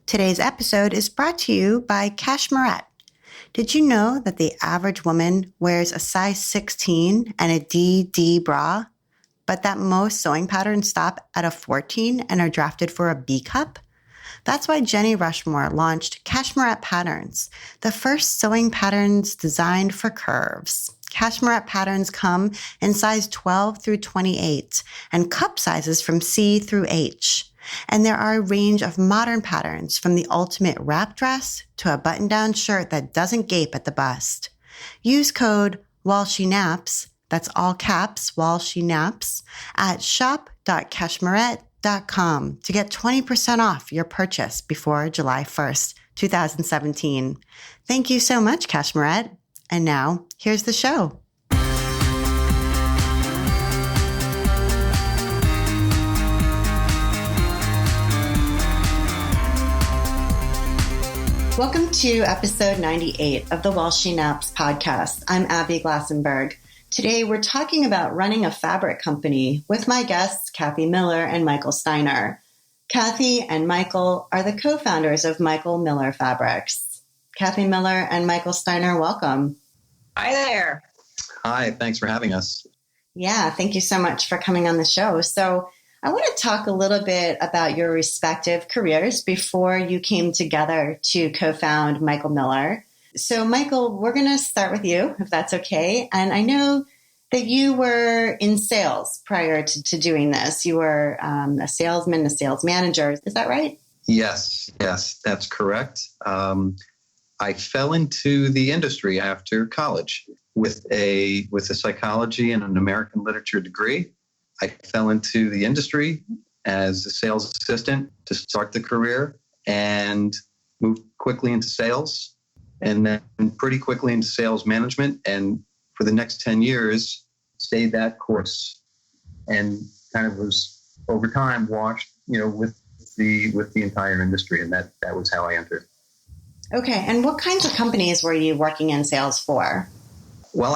Today's episode is brought to you by Cashmerette. Did you know that the average woman wears a size 16 and a DD bra, but that most sewing patterns stop at a 14 and are drafted for a B cup? That's why Jenny Rushmore launched Cashmerette Patterns, the first sewing patterns designed for curves. Cashmerette patterns come in size 12 through 28 and cup sizes from C through H. And there are a range of modern patterns from the ultimate wrap dress to a button-down shirt that doesn't gape at the bust. Use code WHILESHENAPS, that's all caps, while she naps, at shop.cashmerette.com to get 20% off your purchase before July 1st, 2017. Thank you so much, Cashmerette. And now, here's the show. Welcome to episode 98 of the While She Naps podcast. I'm Abby Glassenberg. Today, we're talking about running a fabric company with my guests, Kathy Miller and Michael Steiner. Kathy and Michael are the co-founders of Michael Miller Fabrics. Kathy Miller and Michael Steiner, welcome. Hi there. Hi, thanks for having us. Yeah, thank you so much for coming on the show. So I want to talk a little bit about your respective careers before you came together to co-found Michael Miller. So Michael, we're going to start with you, if that's okay. And I know that you were in sales prior to doing this. You were a salesman, a sales manager. Is that right? Yes, that's correct. I fell into the industry after college with a psychology and an American literature degree. I fell into the industry as a sales assistant to start the career and moved quickly into sales and then pretty quickly into sales management. And for the next 10 years, stayed that course and kind of was over time washed, with the entire industry. And that was how I entered. Okay. And what kinds of companies were you working in sales for? Well,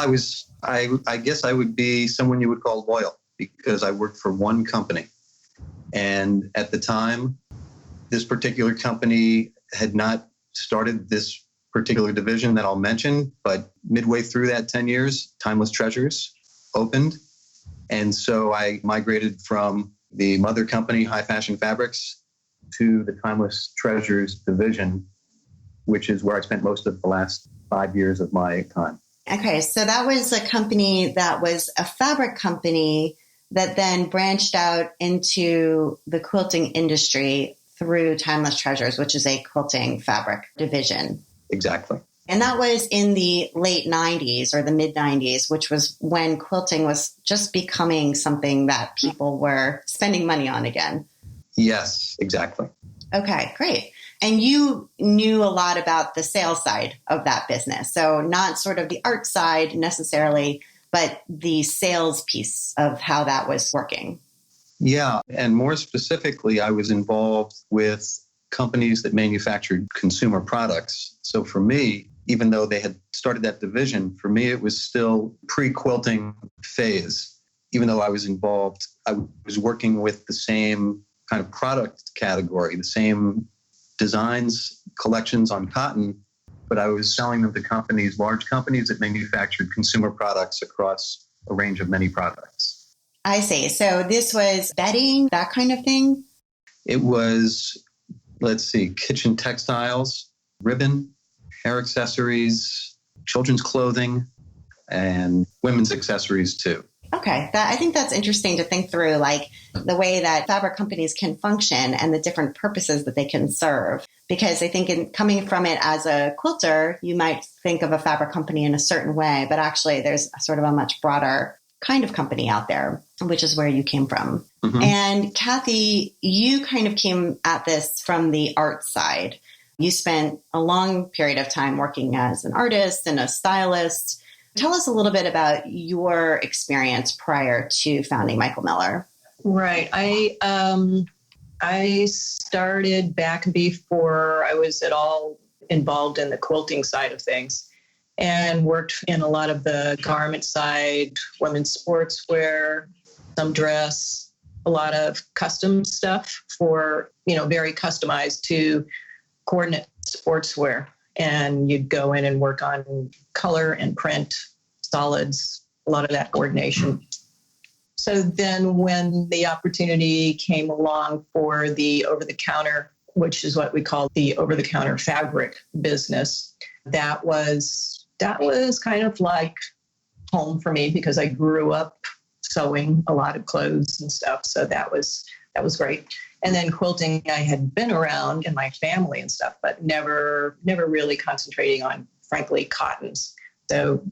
I guess I would be someone you would call loyal because I worked for one company. And at the time, this particular company had not started this particular division that I'll mention, but midway through that 10 years, Timeless Treasures opened. And so I migrated from the mother company, High Fashion Fabrics, to the Timeless Treasures division, which is where I spent most of the last 5 years of my time. Okay, so that was a company that was a fabric company that then branched out into the quilting industry through Timeless Treasures, which is a quilting fabric division. Exactly. And that was in the late 90s or the mid 90s, which was when quilting was just becoming something that people were spending money on again. Yes, exactly. Okay, great. And you knew a lot about the sales side of that business. So not sort of the art side necessarily, but the sales piece of how that was working. Yeah. And more specifically, I was involved with companies that manufactured consumer products. So for me, even though they had started that division, for me, it was still pre-quilting phase. Even though I was involved, I was working with the same kind of product category, the same designs, collections on cotton, but I was selling them to companies, large companies that manufactured consumer products across a range of many products. I see. So this was bedding, that kind of thing? It was, kitchen textiles, ribbon, hair accessories, children's clothing, and women's accessories too. Okay. I think that's interesting to think through, like the way that fabric companies can function and the different purposes that they can serve. Because I think in coming from it as a quilter, you might think of a fabric company in a certain way, but actually there's sort of a much broader kind of company out there, which is where you came from. Mm-hmm. And Kathy, you kind of came at this from the art side. You spent a long period of time working as an artist and a stylist. Tell us a little bit about your experience prior to founding Michael Miller. Right. I started back before I was at all involved in the quilting side of things and worked in a lot of the garment side, women's sportswear, some dress, a lot of custom stuff for, very customized to coordinate sportswear, and you'd go in and work on color and print, solids, a lot of that coordination. So then when the opportunity came along for the over-the-counter, which is what we call the over-the-counter fabric business, that was kind of like home for me because I grew up sewing a lot of clothes and stuff. So that was great. And then quilting, I had been around in my family and stuff, but never really concentrating on, frankly, cottons. So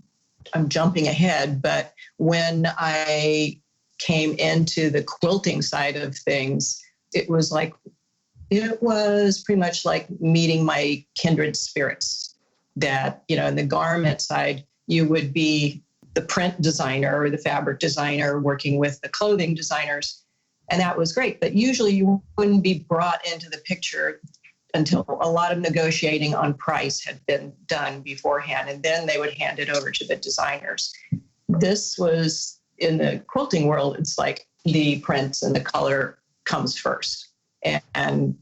I'm jumping ahead, but when I came into the quilting side of things, it was pretty much like meeting my kindred spirits. That, in the garment side, you would be the print designer or the fabric designer working with the clothing designers. And that was great. But usually you wouldn't be brought into the picture until a lot of negotiating on price had been done beforehand. And then they would hand it over to the designers. This was in the quilting world, it's like the prints and the color comes first. And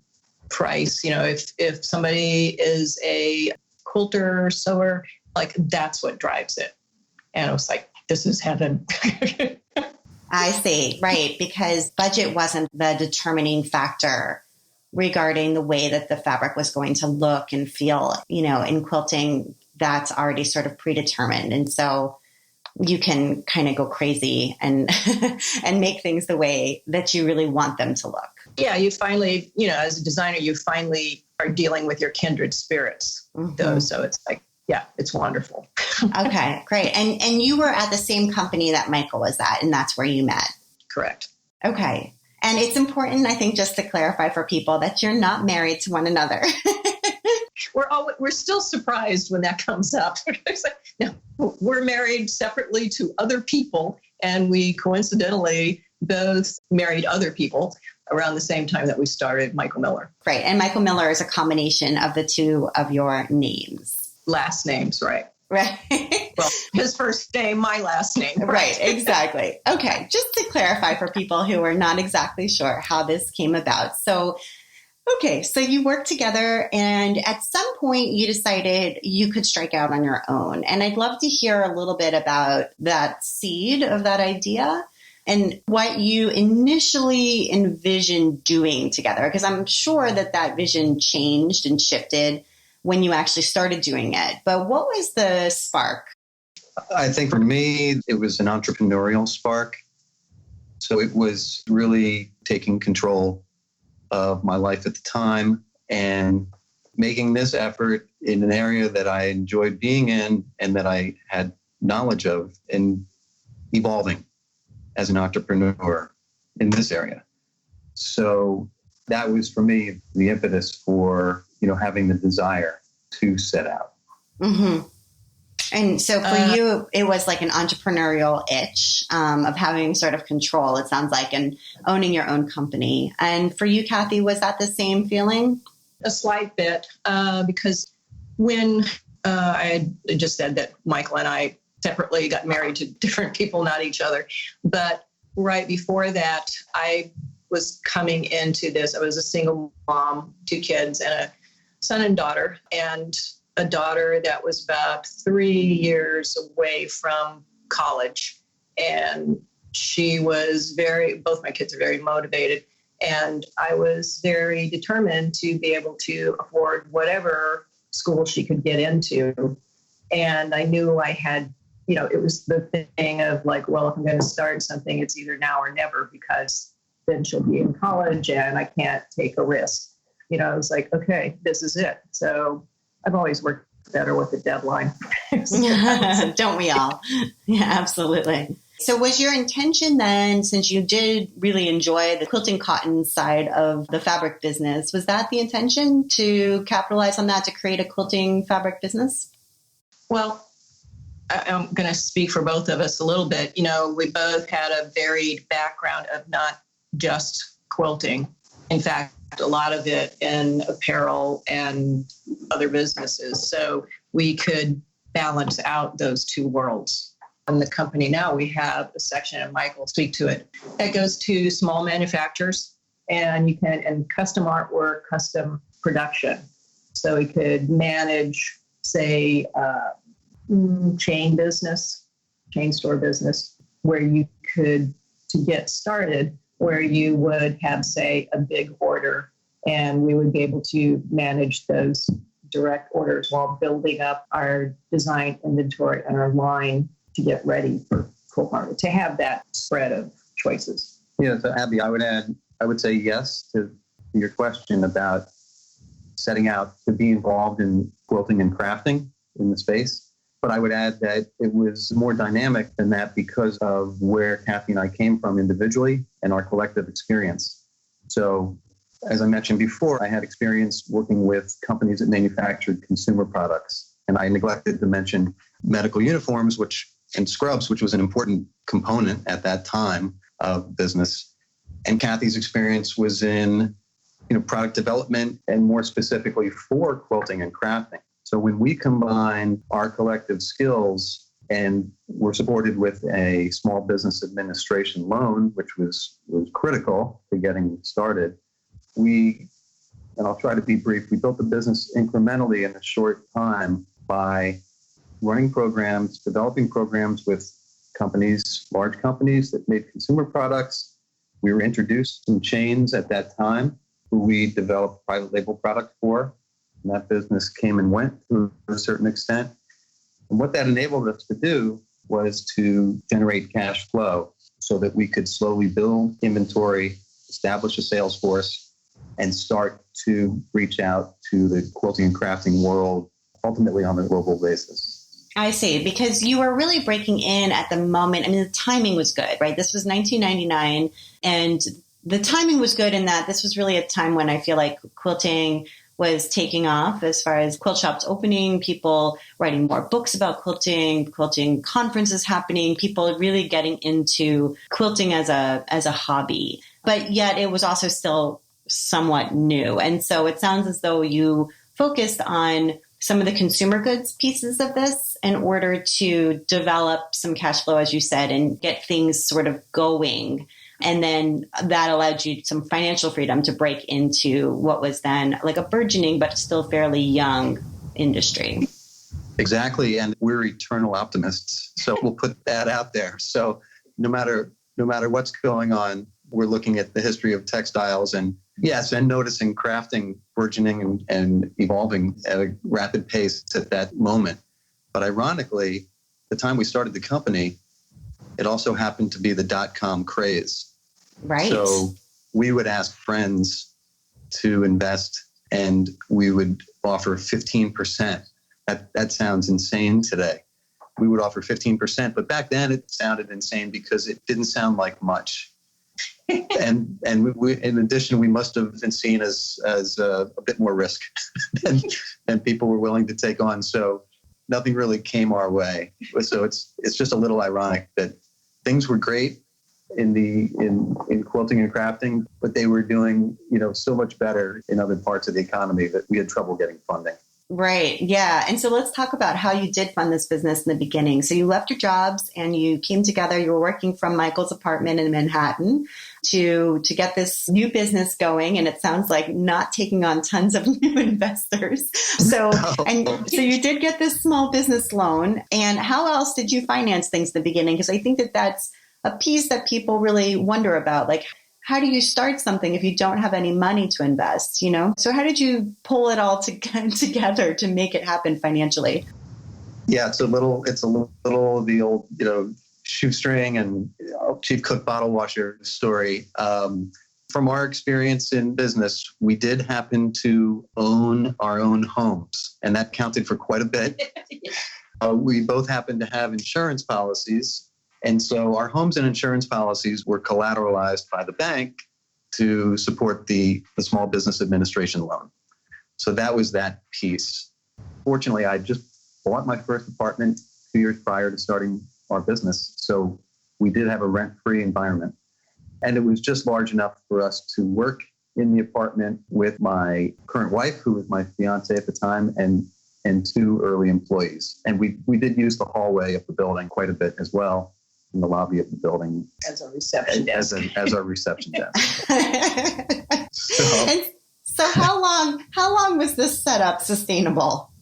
price, if somebody is a quilter, sewer, like that's what drives it. And I was like, this is heaven. I see. Right. Because budget wasn't the determining factor regarding the way that the fabric was going to look and feel, in quilting, that's already sort of predetermined. And so you can kind of go crazy and and make things the way that you really want them to look. Yeah, you finally, as a designer, you finally are dealing with your kindred spirits, though. So it's like, yeah, it's wonderful. Okay, great. And you were at the same company that Michael was at, and that's where you met. Correct. Okay. And it's important, I think, just to clarify for people that you're not married to one another. We're still surprised when that comes up. It's like, no, we're married separately to other people, and we coincidentally both married other people around the same time that we started Michael Miller. Right. And Michael Miller is a combination of the two of your names. Last names, right. Right. Well, his first name, my last name. Right, exactly. Okay, just to clarify for people who are not exactly sure how this came about. So you worked together, and at some point you decided you could strike out on your own. And I'd love to hear a little bit about that seed of that idea and what you initially envisioned doing together, because I'm sure that vision changed and shifted when you actually started doing it. But what was the spark? I think for me, it was an entrepreneurial spark. So it was really taking control of my life at the time and making this effort in an area that I enjoyed being in and that I had knowledge of, and evolving as an entrepreneur in this area. So that was for me the impetus for having the desire to set out. Mm-hmm. And so for you, it was like an entrepreneurial itch of having sort of control, it sounds like, and owning your own company. And for you, Kathy, was that the same feeling? A slight bit, because when I had just said that Michael and I separately got married to different people, not each other. But right before that, I was coming into this. I was a single mom, 2 kids, and a son and daughter, and a daughter that was about 3 years away from college. And she was both my kids are very motivated. And I was very determined to be able to afford whatever school she could get into. And I knew I had, it was the thing of like, well, if I'm going to start something, it's either now or never, because then she'll be in college and I can't take a risk. I was like, okay, this is it. So I've always worked better with a deadline. Don't we all? Yeah, absolutely. So was your intention then, since you did really enjoy the quilting cotton side of the fabric business, was that the intention to capitalize on that to create a quilting fabric business? Well, I'm going to speak for both of us a little bit. We both had a varied background of not just quilting. In fact, a lot of it in apparel and other businesses. So we could balance out those two worlds. In the company now, we have a section, and Michael will speak to it, that goes to small manufacturers, and custom artwork, custom production. So he could manage, say, chain store business, where you could, to get started, where you would have, say, a big order, and we would be able to manage those direct orders while building up our design inventory and our line to get ready for Quilt Market, to have that spread of choices. Yeah, so Abby, I would say yes to your question about setting out to be involved in quilting and crafting in the space. But I would add that it was more dynamic than that because of where Kathy and I came from individually and our collective experience. So, as I mentioned before, I had experience working with companies that manufactured consumer products. And I neglected to mention medical uniforms, and scrubs, which was an important component at that time of business. And Kathy's experience was in, product development, and more specifically for quilting and crafting. So when we combined our collective skills and were supported with a small business administration loan, which was critical to getting started, and I'll try to be brief, we built the business incrementally in a short time by running programs, developing programs with companies, large companies that made consumer products. We were introduced to chains at that time who we developed private label product for. And that business came and went to a certain extent. And what that enabled us to do was to generate cash flow so that we could slowly build inventory, establish a sales force, and start to reach out to the quilting and crafting world, ultimately on a global basis. I see, because you were really breaking in at the moment. I mean, the timing was good, right? This was 1999, and the timing was good in that this was really a time when I feel like quilting was taking off as far as quilt shops opening, people writing more books about quilting conferences happening, people really getting into quilting as a hobby. But yet it was also still somewhat new. And so it sounds as though you focused on some of the consumer goods pieces of this in order to develop some cash flow, as you said, and get things sort of going. And then that allowed you some financial freedom to break into what was then like a burgeoning but still fairly young industry. Exactly. And we're eternal optimists. So we'll put that out there. So no matter what's going on, we're looking at the history of textiles and noticing crafting burgeoning and evolving at a rapid pace at that moment. But ironically, the time we started the company, it also happened to be the .com craze. Right. So we would ask friends to invest and we would offer 15%. That sounds insane today. We would offer 15%, but back then it sounded insane because it didn't sound like much. and we, in addition, we must have been seen as a bit more risk than people were willing to take on. So nothing really came our way. So it's just a little ironic that things were great in quilting and crafting, but they were doing, so much better in other parts of the economy that we had trouble getting funding. Right. Yeah. And so let's talk about how you did fund this business in the beginning. So you left your jobs and you came together. You were working from Michael's apartment in Manhattan to get this new business going. And it sounds like not taking on tons of new investors. So you did get this small business loan. And how else did you finance things in the beginning? Because I think that that's a piece that people really wonder about. Like, how do you start something if you don't have any money to invest, So how did you pull it all together to make it happen financially? Yeah, it's a little of the old, shoestring and cheap cook bottle washer story. From our experience in business, we did happen to own our own homes, and that counted for quite a bit. We both happened to have insurance policies. And so our homes and insurance policies were collateralized by the bank to support the Small Business Administration loan. So that was that piece. Fortunately, I just bought my first apartment 2 years prior to starting our business. So we did have a rent-free environment. And it was just large enough for us to work in the apartment with my current wife, who was my fiance at the time, and 2 early employees. And we did use the hallway of the building quite a bit as well, in the lobby of the building as a reception desk. As our reception desk. So So how long was this setup sustainable?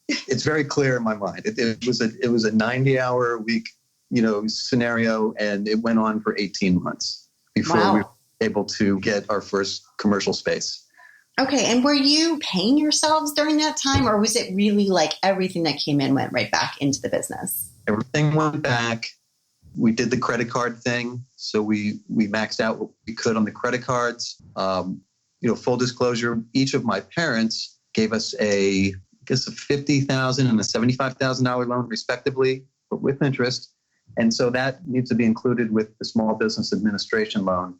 It's very clear in my mind. It was a 90-hour a week, scenario, and it went on for 18 months before we were able to get our first commercial space. Okay, and were you paying yourselves during that time, or was it really like everything that came in went right back into the business? Everything went back. We did the credit card thing, so we maxed out what we could on the credit cards. Full disclosure, each of my parents gave us a $50,000 and a $75,000 loan respectively, but with interest. And so that needs to be included with the small business administration loan.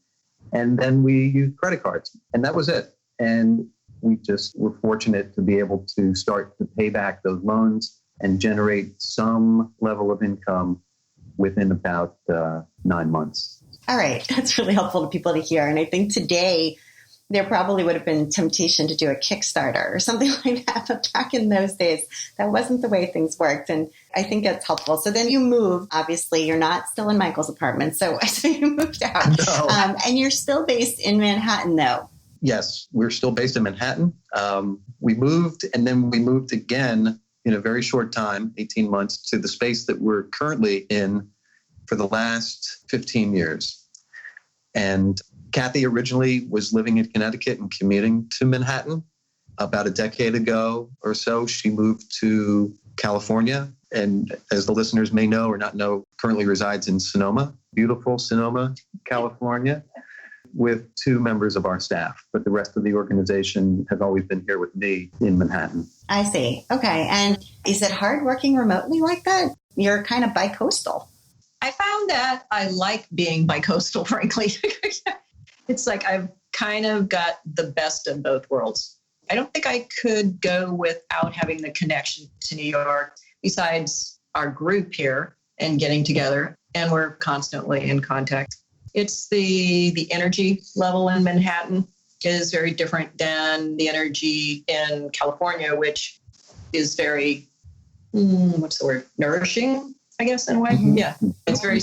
And then we used credit cards, and that was it. And we just were fortunate to be able to start to pay back those loans and generate some level of income within about 9 months. All right. That's really helpful to people to hear. And I think today there probably would have been temptation to do a Kickstarter or something like that. But back in those days, that wasn't the way things worked. And I think that's helpful. So then you moved. Obviously, you're not still in Michael's apartment. So you moved out. No. And you're still based in Manhattan, though. Yes, we're still based in Manhattan. We moved, and then we moved again in a very short time, 18 months, to the space that we're currently in for the last 15 years. And Kathy originally was living in Connecticut and commuting to Manhattan. About a decade ago or so, she moved to California. And as the listeners may know or not know, currently resides in Sonoma, beautiful Sonoma, California, with 2 members of our staff. But the rest of the organization has always been here with me in Manhattan. I see. Okay. And is it hard working remotely like that? You're kind of bi-coastal. I found that I like being bi-coastal, frankly. It's like I've kind of got the best of both worlds. I don't think I could go without having the connection to New York, besides our group here and getting together, and we're constantly in contact. It's the energy level in Manhattan is very different than the energy in California, which is very, nourishing, I guess, in a way. Mm-hmm. Yeah. It's very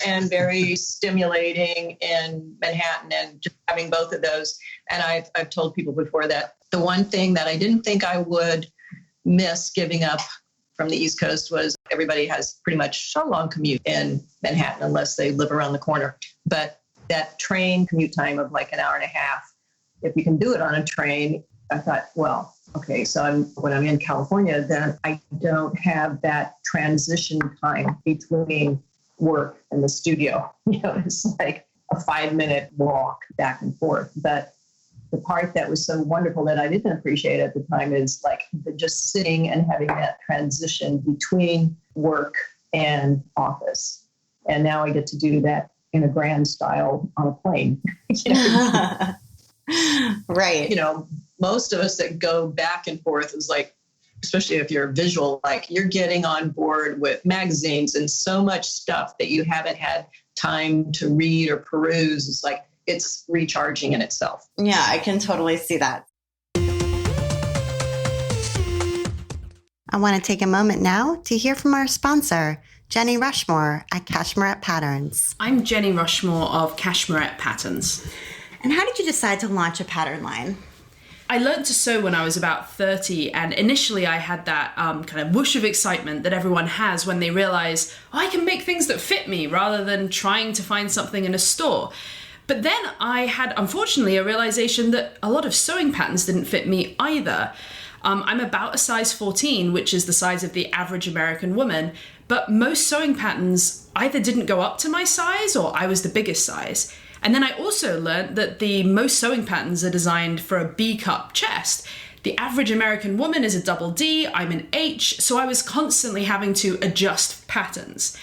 and very stimulating in Manhattan, and just having both of those. And I've told people before that the one thing that I didn't think I would miss giving up from the East Coast was everybody has pretty much a long commute in Manhattan unless they live around the corner. But that train commute time of like an hour and a half, if you can do it on a train, I thought, well, okay, so when I'm in California, then I don't have that transition time between work and the studio. It's like a 5-minute walk back and forth. But the part that was so wonderful that I didn't appreciate at the time is like just sitting and having that transition between work and office. And now I get to do that in a grand style on a plane. Right. Most of us that go back and forth is like, especially if you're visual, like you're getting on board with magazines and so much stuff that you haven't had time to read or peruse. It's like, it's recharging in itself. Yeah, I can totally see that. I want to take a moment now to hear from our sponsor, Jenny Rushmore at Cashmere Patterns. I'm Jenny Rushmore of Cashmere Patterns. And how did you decide to launch a pattern line? I learned to sew when I was about 30, and initially I had that kind of whoosh of excitement that everyone has when they realize, I can make things that fit me rather than trying to find something in a store. But then I had, unfortunately, a realization that a lot of sewing patterns didn't fit me either. I'm about a size 14, which is the size of the average American woman, but most sewing patterns either didn't go up to my size or I was the biggest size. And then I also learned that the most sewing patterns are designed for a B-cup chest. The average American woman is a double D, I'm an H, so I was constantly having to adjust patterns.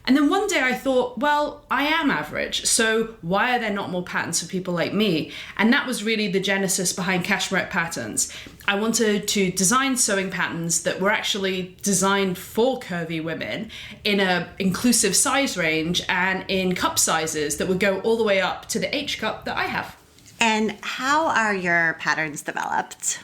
And then one day I thought, well, I am average, so why are there not more patterns for people like me? And that was really the genesis behind Cashmere Patterns. I wanted to design sewing patterns that were actually designed for curvy women in an inclusive size range and in cup sizes that would go all the way up to the H cup that I have. And how are your patterns developed?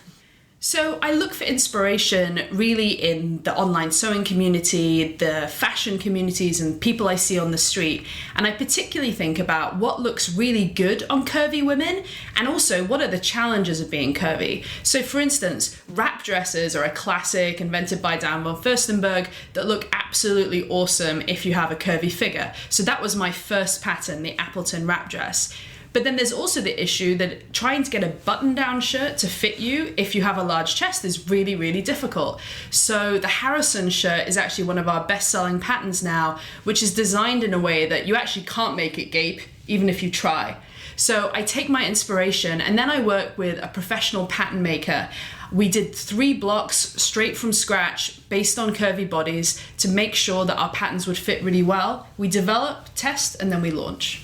So I look for inspiration really in the online sewing community, the fashion communities, and people I see on the street. And I particularly think about what looks really good on curvy women, and also what are the challenges of being curvy. So for instance, wrap dresses are a classic invented by Dan von Furstenberg that look absolutely awesome if you have a curvy figure. So that was my first pattern, the Appleton wrap dress. But then there's also the issue that trying to get a button-down shirt to fit you if you have a large chest is really, really difficult. So the Harrison shirt is actually one of our best-selling patterns now, which is designed in a way that you actually can't make it gape, even if you try. So I take my inspiration and then I work with a professional pattern maker. We did 3 blocks straight from scratch based on curvy bodies to make sure that our patterns would fit really well. We develop, test, and then we launch.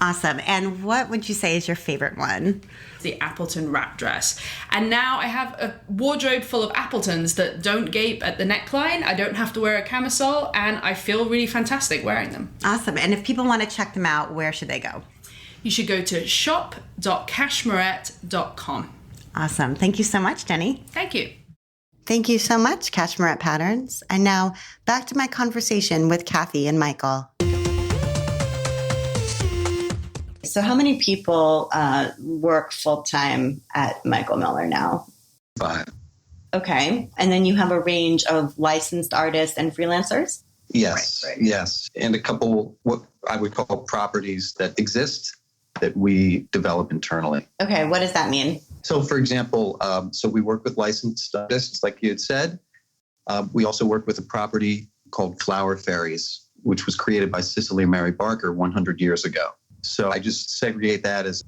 Awesome. And what would you say is your favorite one? The Appleton wrap dress. And now I have a wardrobe full of Appletons that don't gape at the neckline. I don't have to wear a camisole, and I feel really fantastic wearing them. Awesome. And if people want to check them out, where should they go? You should go to shop.cashmerette.com. Awesome. Thank you so much, Jenny. Thank you. Thank you so much, Cashmerette Patterns. And now back to my conversation with Kathy and Michael. So how many people work full-time at Michael Miller now? 5. Okay. And then you have a range of licensed artists and freelancers? Yes, Right. yes. And a couple, what I would call properties that exist that we develop internally. Okay. What does that mean? So for example, so we work with licensed artists, like you had said. We also work with a property called Flower Fairies, which was created by Cicely Mary Barker 100 years ago. So I just segregate that as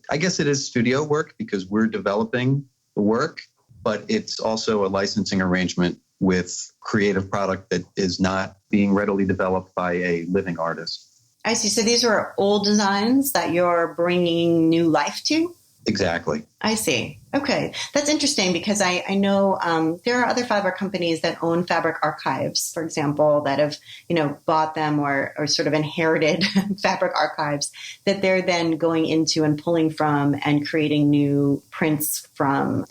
I guess it is studio work because we're developing the work, but it's also a licensing arrangement with creative product that is not being readily developed by a living artist. I see. So these are old designs that you're bringing new life to? Exactly. I see. Okay. That's interesting because I know there are other fabric companies that own fabric archives, for example, that have, bought them or sort of inherited fabric archives that they're then going into and pulling from and creating new prints from.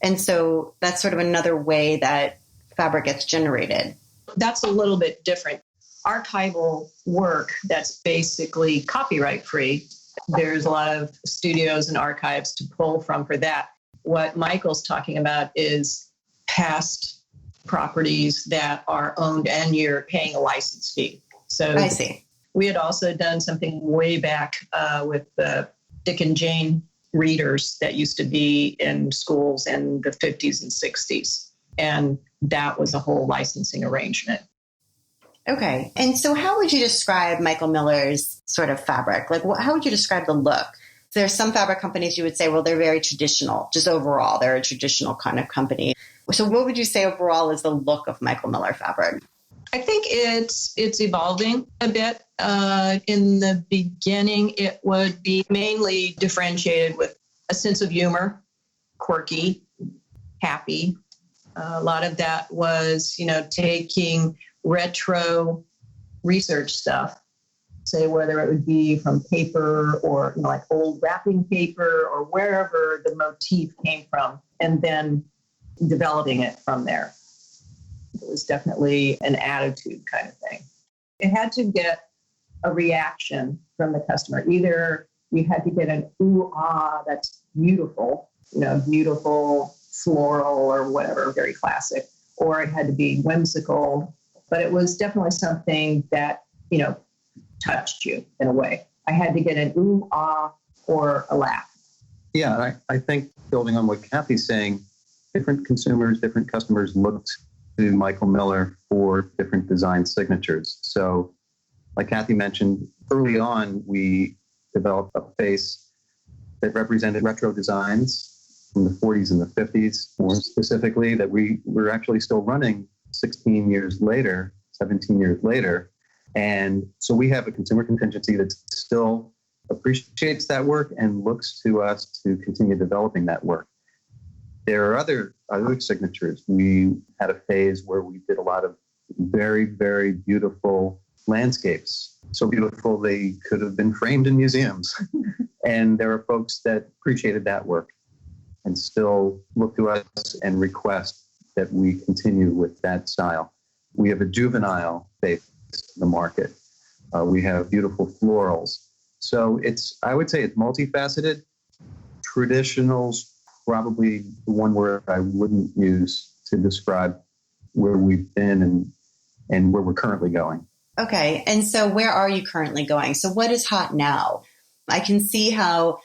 And so that's sort of another way that fabric gets generated. That's a little bit different. Archival work that's basically copyright free. There's a lot of studios and archives to pull from for that. What Michael's talking about is past properties that are owned and you're paying a license fee. So I see. We had also done something way back with the Dick and Jane readers that used to be in schools in the 50s and 60s. And that was a whole licensing arrangement. Okay. And so how would you describe Michael Miller's sort of fabric? Like, how would you describe the look? There's some fabric companies you would say, well, they're very traditional, just overall. They're a traditional kind of company. So what would you say overall is the look of Michael Miller fabric? I think it's evolving a bit. In the beginning, it would be mainly differentiated with a sense of humor, quirky, happy. A lot of that was, taking retro research stuff, say whether it would be from paper or like old wrapping paper or wherever the motif came from, and then developing it from there. It was definitely an attitude kind of thing. It had to get a reaction from the customer. Either we had to get an ooh, ah, that's beautiful, beautiful floral or whatever, very classic, or it had to be whimsical. But it was definitely something that, touched you in a way. I had to get an ooh, ah, or a laugh. Yeah, I think building on what Kathy's saying, different consumers, different customers looked to Michael Miller for different design signatures. So like Kathy mentioned, early on, we developed a face that represented retro designs from the 40s and the 50s, more specifically, that we're actually still running 16 years later, 17 years later. And so we have a consumer contingency that still appreciates that work and looks to us to continue developing that work. There are other signatures. We had a phase where we did a lot of very, very beautiful landscapes. So beautiful they could have been framed in museums. And there are folks that appreciated that work. and still look to us and request that we continue with that style. We have a juvenile base in the market. We have beautiful florals. So I would say it's multifaceted. Traditional's probably the one word I wouldn't use to describe where we've been and where we're currently going. Okay. And so where are you currently going? So what is hot now? I can see how,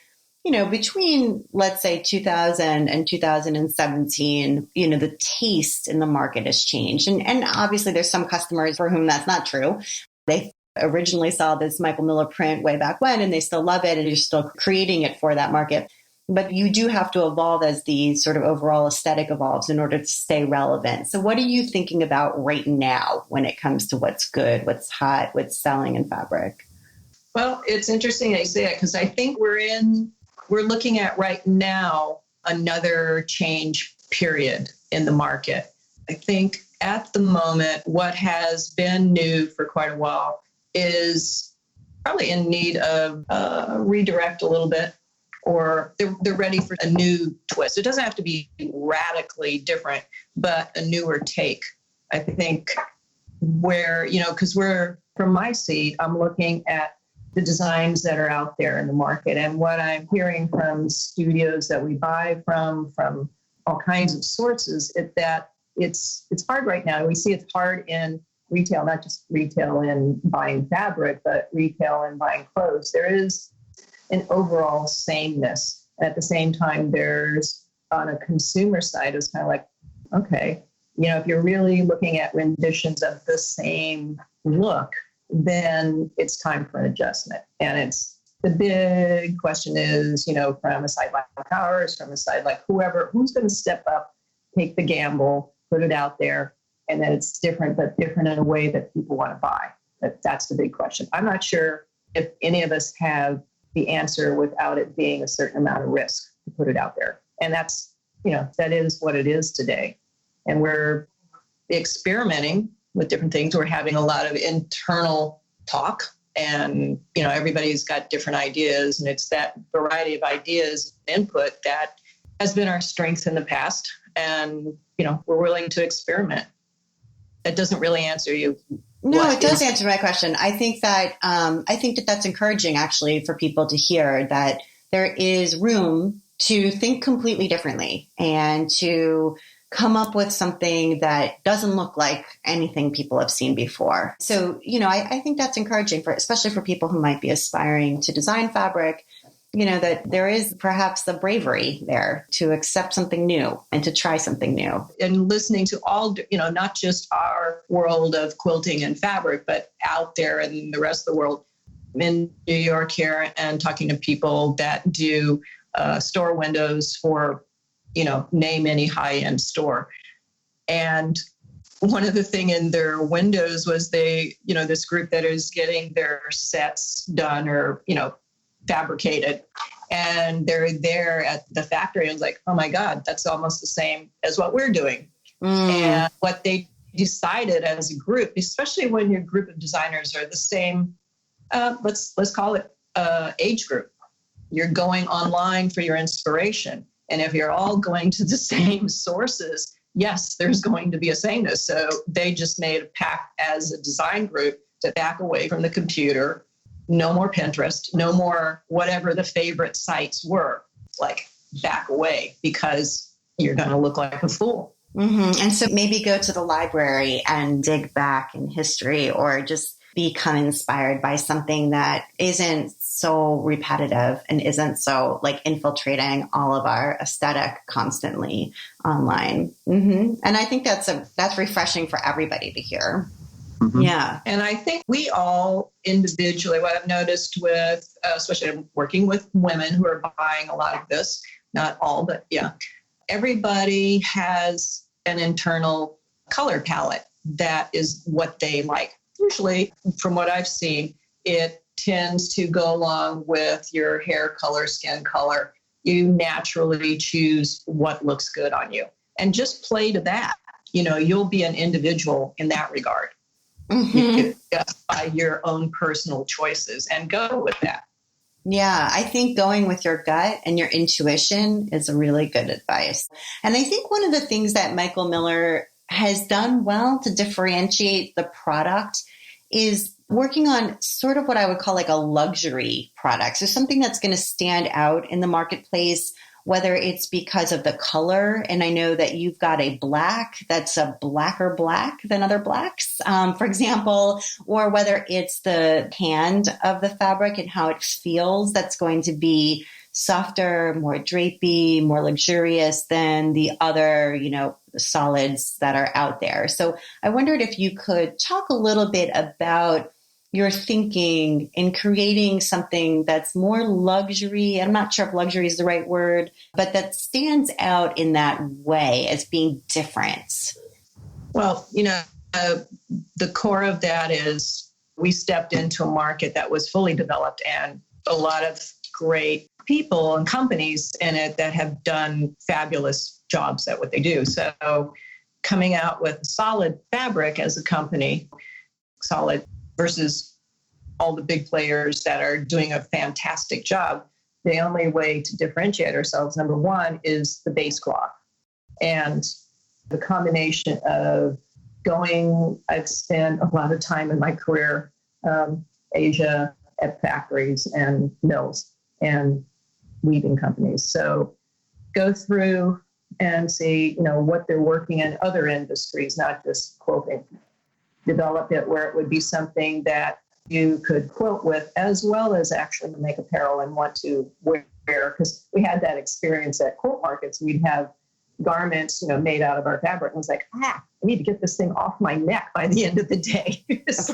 between, let's say, 2000 and 2017, the taste in the market has changed. And obviously there's some customers for whom that's not true. They originally saw this Michael Miller print way back when, and they still love it, and you're still creating it for that market. But you do have to evolve as the sort of overall aesthetic evolves in order to stay relevant. So what are you thinking about right now when it comes to what's good, what's hot, what's selling in fabric? Well, it's interesting that you say that, because I think we're looking at right now another change period in the market. I think at the moment, what has been new for quite a while is probably in need of redirect a little bit, or they're ready for a new twist. It doesn't have to be radically different, but a newer take. I think where, because from my seat, I'm looking at the designs that are out there in the market. And what I'm hearing from studios that we buy from all kinds of sources, is that it's hard right now. We see it's hard in retail, not just retail in buying fabric, but retail in buying clothes. There is an overall sameness. At the same time, there's, on a consumer side, it's kind of like, okay, if you're really looking at renditions of the same look, then it's time for an adjustment. And it's the big question is, from a side like ours, from a side like whoever, who's going to step up, take the gamble, put it out there, and then it's different, but different in a way that people want to buy. That's the big question. I'm not sure if any of us have the answer without it being a certain amount of risk to put it out there. And that's, that is what it is today. And we're experimenting with different things. We're having a lot of internal talk, and, everybody's got different ideas, and it's that variety of ideas, input, that has been our strength in the past. And, we're willing to experiment. That doesn't really answer you. No, it does answer my question. I think that that's encouraging, actually, for people to hear that there is room to think completely differently and to come up with something that doesn't look like anything people have seen before. So, I think that's encouraging, especially for people who might be aspiring to design fabric, that there is perhaps the bravery there to accept something new and to try something new. And listening to all, not just our world of quilting and fabric, but out there in the rest of the world, in New York here, and talking to people that do store windows for, name any high-end store. And one of the thing in their windows was this group that is getting their sets done or, fabricated. And they're there at the factory, and it's like, oh my God, that's almost the same as what we're doing. And what they decided as a group, especially when your group of designers are the same, let's call it age group. You're going online for your inspiration. And if you're all going to the same sources, yes, there's going to be a sameness. So they just made a pact as a design group to back away from the computer. No more Pinterest, no more whatever the favorite sites were, like back away, because you're going to look like a fool. Mm-hmm. And so maybe go to the library and dig back in history, or just become inspired by something that isn't so repetitive and isn't so infiltrating all of our aesthetic constantly online. Mm-hmm. And I think that's refreshing for everybody to hear. Mm-hmm. Yeah. And I think we all individually, what I've noticed with, especially working with women who are buying a lot of this, not all, but yeah, everybody has an internal color palette that is what they like. Usually, from what I've seen, it tends to go along with your hair color, skin color. You naturally choose what looks good on you and just play to that. You'll be an individual in that regard. Mm-hmm. By your own personal choices and go with that. Yeah, I think going with your gut and your intuition is a really good advice. And I think one of the things that Michael Miller has done well to differentiate the product is working on sort of what I would call like a luxury product. So something that's going to stand out in the marketplace, whether it's because of the color. And I know that you've got a black that's a blacker black than other blacks, for example, or whether it's the hand of the fabric and how it feels, that's going to be softer, more drapey, more luxurious than the other, solids that are out there. So I wondered if you could talk a little bit about your thinking in creating something that's more luxury. I'm not sure if luxury is the right word, but that stands out in that way as being different. Well, the core of that is we stepped into a market that was fully developed and a lot of great people and companies in it that have done fabulous jobs at what they do. So coming out with solid fabric as a company, solid versus all the big players that are doing a fantastic job, the only way to differentiate ourselves, number one, is the base cloth. And the combination of I've spent a lot of time in my career, Asia, at factories and mills and weaving companies. So go through and see, what they're working in other industries, not just quilting. Develop it where it would be something that you could quilt with as well as actually make apparel and want to wear. Because we had that experience at Quilt Markets. We'd have garments, made out of our fabric. And I was like, I need to get this thing off my neck by the end of the day.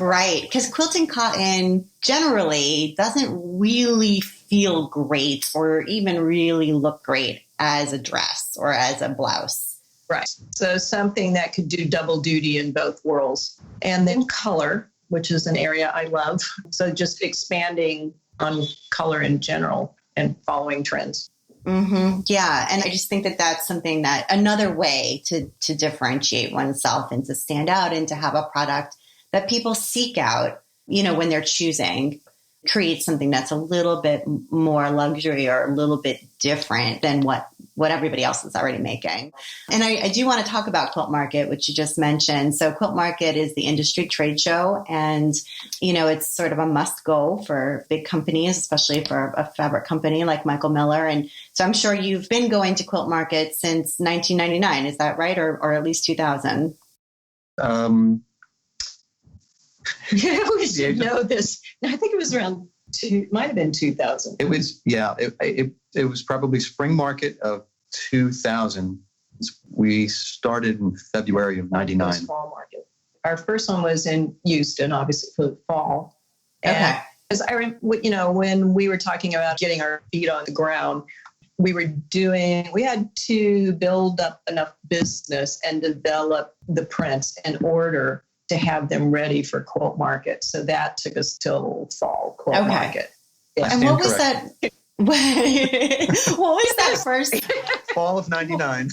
Right. Because quilting cotton generally doesn't really feel great or even really look great as a dress or as a blouse. Right. So something that could do double duty in both worlds. And then color, which is an area I love. So just expanding on color in general and following trends. Mm-hmm. Yeah. And I just think that that's something that another way to differentiate oneself and to stand out and to have a product that people seek out, when they're choosing, create something that's a little bit more luxury or a little bit different than what everybody else is already making. And I do want to talk about Quilt Market, which you just mentioned. So Quilt Market is the industry trade show, and, it's sort of a must go for big companies, especially for a fabric company like Michael Miller. And so I'm sure you've been going to Quilt Market since 1999. Is that right? Or at least 2000? We should know this. I think it was around might have been 2000. It was, it was probably spring market of 2000. We started in February of 99. Fall market. Our first one was in Houston, obviously for the fall. Okay. Because when we were talking about getting our feet on the ground, we had to build up enough business and develop the prints in order to have them ready for Quilt Market. So that took us till fall Quilt Market. Yeah. And what was that? What was that first? Fall of 99.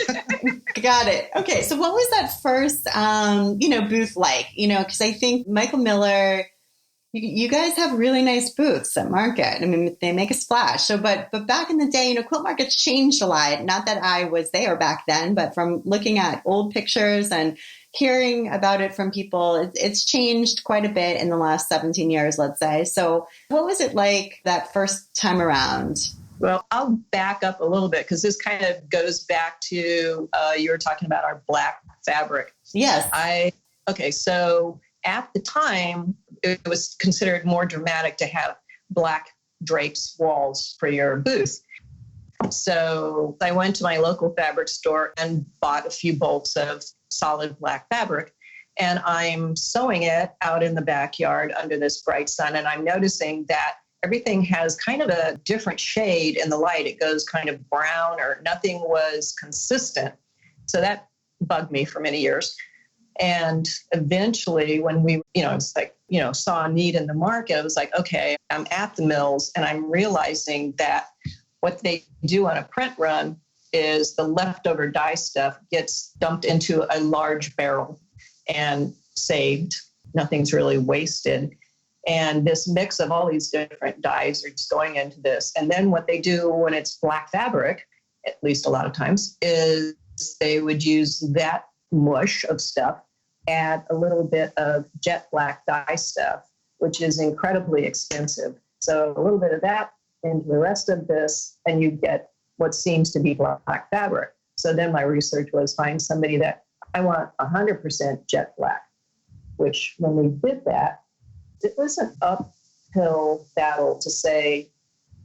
Got it. Okay. So what was that first, booth like? Because I think Michael Miller, you guys have really nice booths at Market. I mean, they make a splash. So, but back in the day, Quilt Market's changed a lot. Not that I was there back then, but from looking at old pictures and hearing about it from people, it's changed quite a bit in the last 17 years, let's say. So what was it like that first time around? Well, I'll back up a little bit because this kind of goes back to you were talking about our black fabric. Yes. So at the time, it was considered more dramatic to have black drapes walls for your booth. So I went to my local fabric store and bought a few bolts of solid black fabric. And I'm sewing it out in the backyard under this bright sun. And I'm noticing that everything has kind of a different shade in the light. It goes kind of brown or nothing was consistent. So that bugged me for many years. And eventually when we, it's like, saw a need in the market, I was like, okay, I'm at the mills and I'm realizing that what they do on a print run is the leftover dye stuff gets dumped into a large barrel and saved. Nothing's really wasted. And this mix of all these different dyes are just going into this. And then what they do when it's black fabric, at least a lot of times, is they would use that mush of stuff, add a little bit of jet black dye stuff, which is incredibly expensive. So a little bit of that into the rest of this, and you get what seems to be black fabric. So then my research was find somebody that I want 100% jet black, which when we did that, it was an uphill battle to say,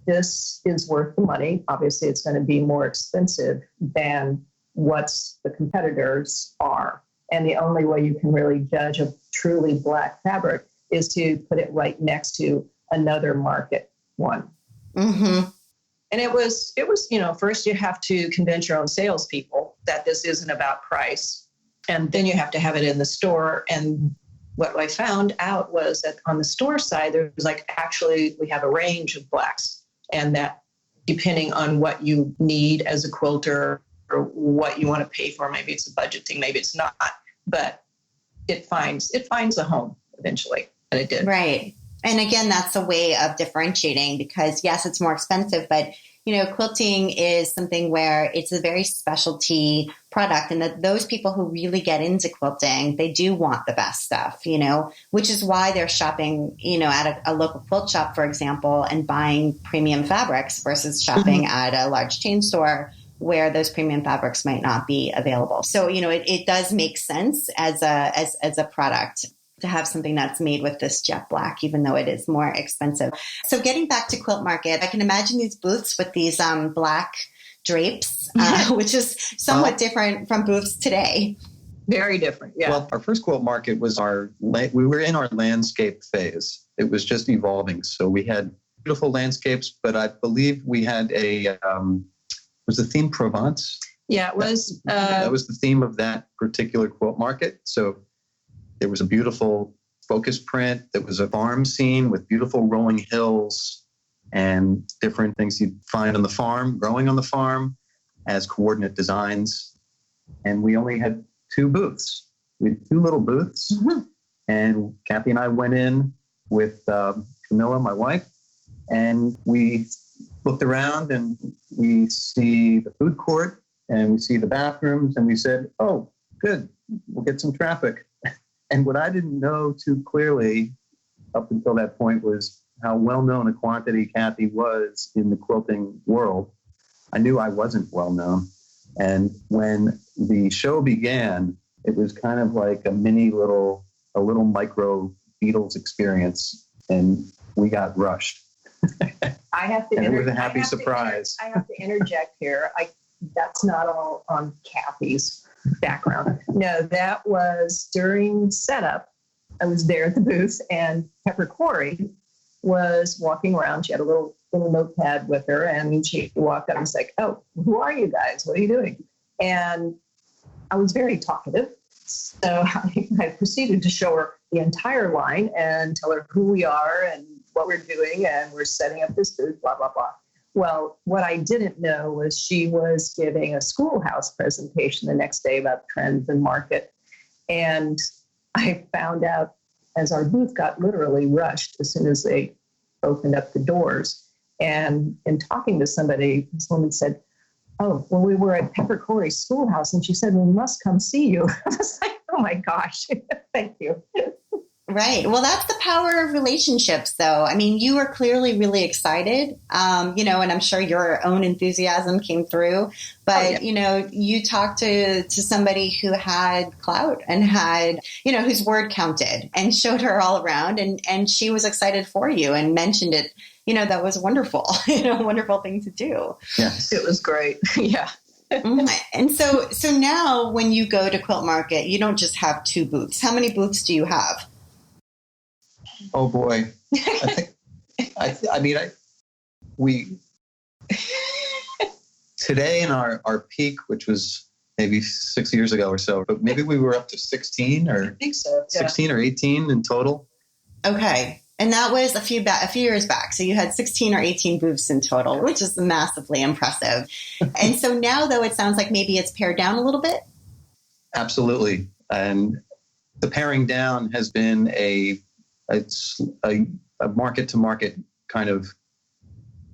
this is worth the money. Obviously, it's going to be more expensive than what the competitors are. And the only way you can really judge a truly black fabric is to put it right next to another market one. Mm-hmm. And it was, first you have to convince your own salespeople that this isn't about price. And then you have to have it in the store. And what I found out was that on the store side, there was we have a range of blacks. And that depending on what you need as a quilter or what you want to pay for, maybe it's a budget thing, maybe it's not, but it finds a home eventually. And it did. Right. And again, that's a way of differentiating because yes, it's more expensive, but quilting is something where it's a very specialty product and that those people who really get into quilting, they do want the best stuff, which is why they're shopping, at a local quilt shop, for example, and buying premium fabrics versus shopping at a large chain store where those premium fabrics might not be available. So, it does make sense as a product to have something that's made with this jet black, even though it is more expensive. So getting back to Quilt Market, I can imagine these booths with these black drapes, which is somewhat different from booths today. Very different, yeah. Well, our first Quilt Market was we were in our landscape phase. It was just evolving. So we had beautiful landscapes, but I believe we had was the theme Provence? Yeah, it was. That was the theme of that particular Quilt Market. So there was a beautiful focus print. There was a farm scene with beautiful rolling hills and different things you'd find on the farm, growing on the farm as coordinate designs. And we only had 2 booths. We had 2 little booths. Mm-hmm. And Kathy and I went in with Camilla, my wife, and we looked around and we see the food court and we see the bathrooms and we said, oh, good, we'll get some traffic. And what I didn't know too clearly up until that point was how well-known a quantity Kathy was in the quilting world. I knew I wasn't well-known. And when the show began, it was kind of like a little micro Beatles experience. And we got rushed. I have to. And it was a happy surprise. I have to interject here. That's not all on Kathy's background. No, that was during setup. I was there at the booth, and Pepper Corey was walking around. She had a little notepad with her, and she walked up and was like, "Oh, who are you guys? What are you doing?" And I was very talkative, so I proceeded to show her the entire line and tell her who we are and what we're doing, and we're setting up this booth, blah, blah, blah. Well, what I didn't know was she was giving a schoolhouse presentation the next day about trends and market. And I found out as our booth got literally rushed as soon as they opened up the doors. And in talking to somebody, this woman said, oh, well, we were at Pepper Corey's schoolhouse, and she said, we must come see you. I was like, oh my gosh, thank you. Right. Well, that's the power of relationships, though. I mean, you were clearly really excited, and I'm sure your own enthusiasm came through. But, you talked to somebody who had clout and had, whose word counted and showed her all around. And she was excited for you and mentioned it. That was wonderful, wonderful thing to do. Yes, it was great. Yeah. And so now when you go to Quilt Market, you don't just have 2 booths. How many booths do you have? Oh boy. We today in our peak, which was maybe 6 years ago or so, but maybe we were up to 16 or I think so. Yeah. 16 or 18 in total. Okay. And that was a few years back. So you had 16 or 18 booths in total, which is massively impressive. And so now, though, it sounds like maybe it's pared down a little bit. Absolutely. And the paring down has been a it's a market to market kind of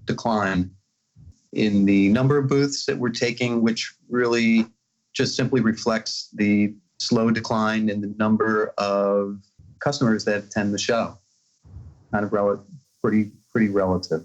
decline in the number of booths that we're taking, which really just simply reflects the slow decline in the number of customers that attend the show. Kind of pretty relative.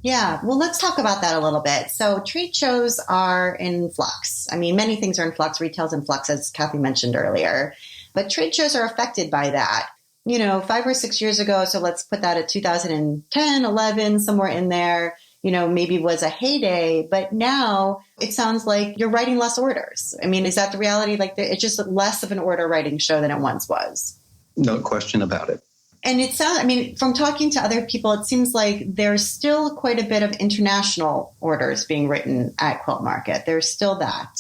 Yeah, well, let's talk about that a little bit. So trade shows are in flux. I mean, many things are in flux. Retail's in flux, as Kathy mentioned earlier. But trade shows are affected by that. 5 or 6 years ago, so let's put that at 2010, 11, somewhere in there, maybe was a heyday. But now it sounds like you're writing less orders. I mean, is that the reality? Like, it's just less of an order writing show than it once was. No question about it. And it sounds, from talking to other people, it seems like there's still quite a bit of international orders being written at Quilt Market. There's still that.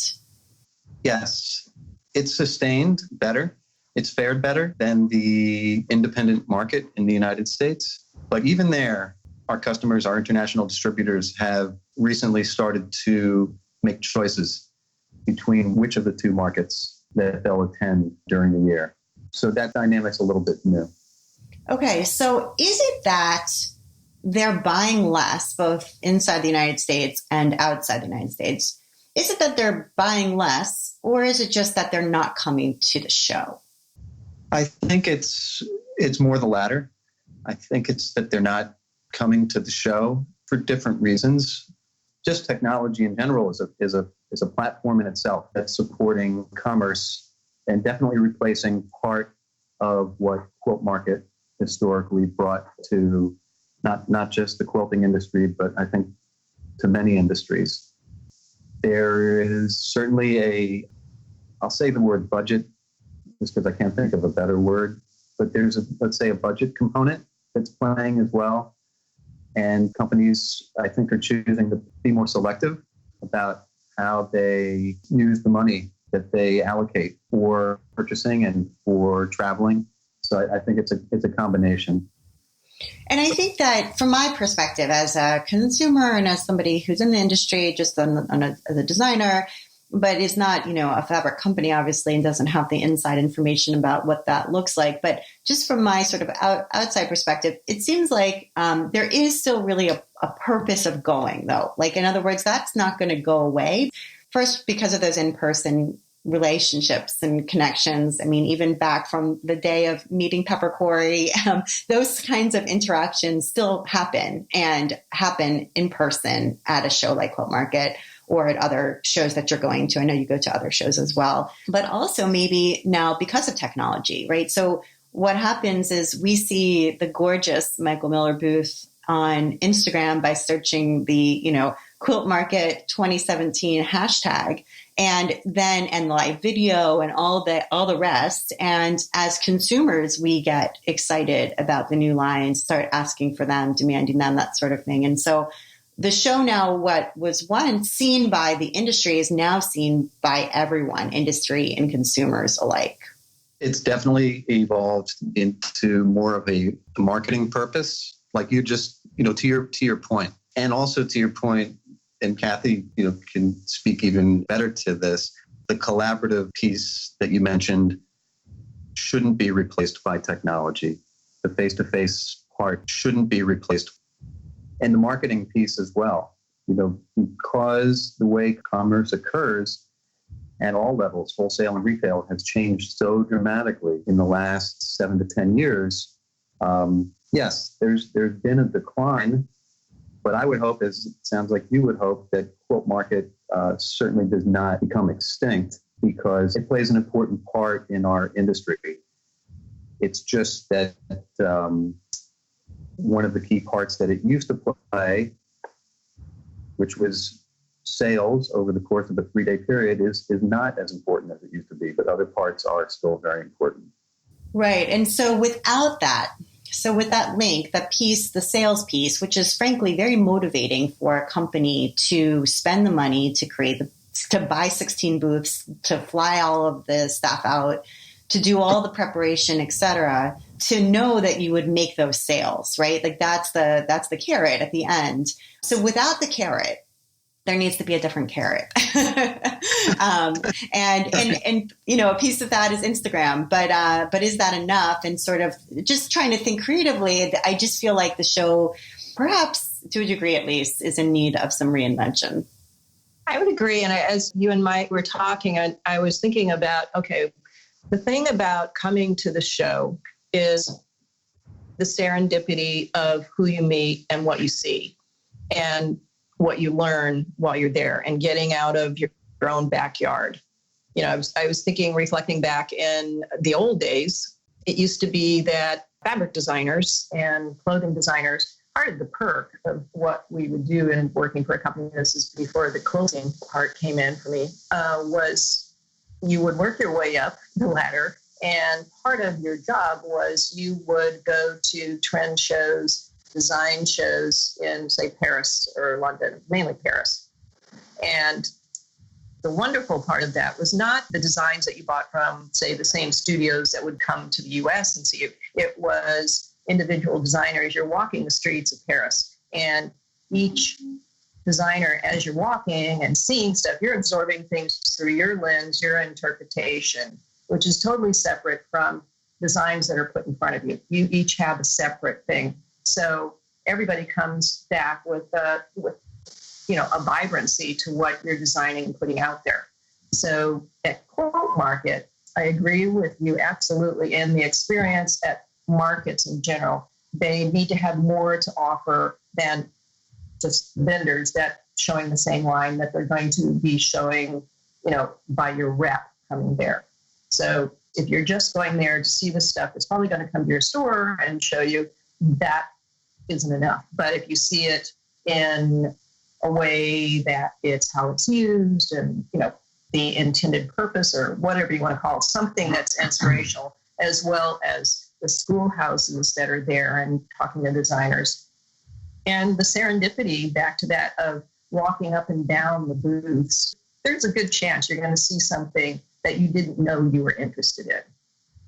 Yes. It's sustained better. It's fared better than the independent market in the United States. But even there, our customers, our international distributors have recently started to make choices between which of the two markets that they'll attend during the year. So that dynamic's a little bit new. Okay, so is it that they're buying less, both inside the United States and outside the United States? Is it that they're buying less, or is it just that they're not coming to the show? I think it's more the latter. I think it's that they're not coming to the show for different reasons. Just technology in general is a platform in itself that's supporting commerce and definitely replacing part of what Quilt Market historically brought to not just the quilting industry, but I think to many industries. There is certainly I'll say the word budget, just because I can't think of a better word, but there's let's say a budget component that's playing as well. And companies, I think, are choosing to be more selective about how they use the money that they allocate for purchasing and for traveling. So I think it's a combination. And I think that from my perspective as a consumer and as somebody who's in the industry, just as a designer, but is not, a fabric company, obviously, and doesn't have the inside information about what that looks like. But just from my sort of outside perspective, it seems like there is still really a purpose of going, though. Like, in other words, that's not going to go away. First, because of those in-person relationships and connections. I mean, even back from the day of meeting Pepper Corey, those kinds of interactions still happen in person at a show like Quilt Market or at other shows that you're going to. I know you go to other shows as well, but also maybe now because of technology, right? So what happens is we see the gorgeous Michael Miller booth on Instagram by searching the, Quilt Market 2017 hashtag, and live video and all the rest. And as consumers, we get excited about the new lines, start asking for them, demanding them, that sort of thing. And so the show now, what was once seen by the industry is now seen by everyone, industry and consumers alike. It's definitely evolved into more of a marketing purpose, like you just, to your point. And also to your point, and Kathy, can speak even better to this, the collaborative piece that you mentioned shouldn't be replaced by technology. The face-to-face part shouldn't be replaced. And the marketing piece as well, because the way commerce occurs at all levels, wholesale and retail, has changed so dramatically in the last 7 to 10 years. Yes, there's been a decline, but I would hope, as it sounds like you would hope, that Quilt Market certainly does not become extinct, because it plays an important part in our industry. It's just that one of the key parts that it used to play, which was sales over the course of a 3-day period, is not as important as it used to be, but other parts are still very important. Right. And so without that, with that link, that piece, the sales piece, which is frankly very motivating for a company to spend the money to buy 16 booths, to fly all of the staff out, to do all the preparation, et cetera, to know that you would make those sales, right? Like that's the carrot at the end. So without the carrot, there needs to be a different carrot. And a piece of that is Instagram, but is that enough? And sort of just trying to think creatively, I just feel like the show, perhaps to a degree at least, is in need of some reinvention. I would agree. And as you and Mike were talking, I was thinking about, okay, the thing about coming to the show is the serendipity of who you meet and what you see and what you learn while you're there and getting out of your own backyard. I was thinking, reflecting back in the old days, it used to be that fabric designers and clothing designers, part of the perk of what we would do in working for a company, this is before the clothing part came in for me, was you would work your way up the ladder. And part of your job was you would go to trend shows, design shows in, say, Paris or London, mainly Paris. And the wonderful part of that was not the designs that you bought from, say, the same studios that would come to the US and see you. It was individual designers. You're walking the streets of Paris, and each designer, as you're walking and seeing stuff, you're absorbing things through your lens, your interpretation, which is totally separate from designs that are put in front of you. You each have a separate thing. So everybody comes back with a vibrancy to what you're designing and putting out there. So at Quilt Market, I agree with you absolutely. In the experience at markets in general, they need to have more to offer than just vendors that showing the same line that they're going to be showing, by your rep coming there. So if you're just going there to see the stuff that's probably going to come to your store and show you, that isn't enough. But if you see it in a way that it's how it's used and, the intended purpose or whatever you want to call it, something that's inspirational, as well as the schoolhouses that are there and talking to designers. And the serendipity, back to that, of walking up and down the booths, there's a good chance you're going to see something that you didn't know you were interested in.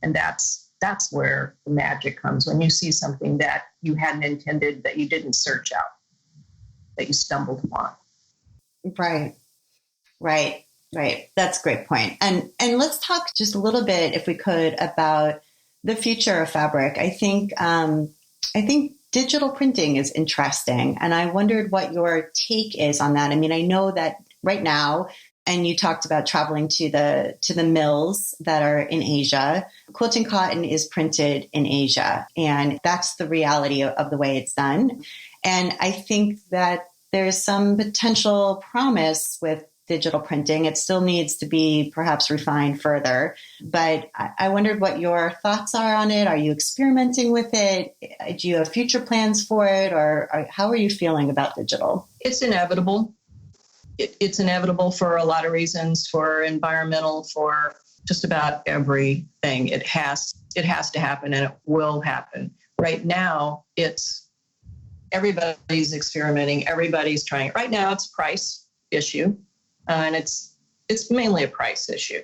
And that's where the magic comes, when you see something that you hadn't intended, that you didn't search out, that you stumbled upon. Right. That's a great point. And let's talk just a little bit, if we could, about the future of fabric. I think digital printing is interesting, and I wondered what your take is on that. I mean, I know that right now, and you talked about traveling to the mills that are in Asia. Quilting cotton is printed in Asia, and that's the reality of the way it's done. And I think that there's some potential promise with digital printing. It still needs to be perhaps refined further, but I wondered what your thoughts are on it. Are you experimenting with it? Do you have future plans for it, or how are you feeling about digital? It's inevitable. It's inevitable for a lot of reasons, for environmental, for just about everything. It has to happen, and it will happen. Right now, everybody's experimenting. Everybody's trying. Right now, it's a price issue. And it's mainly a price issue.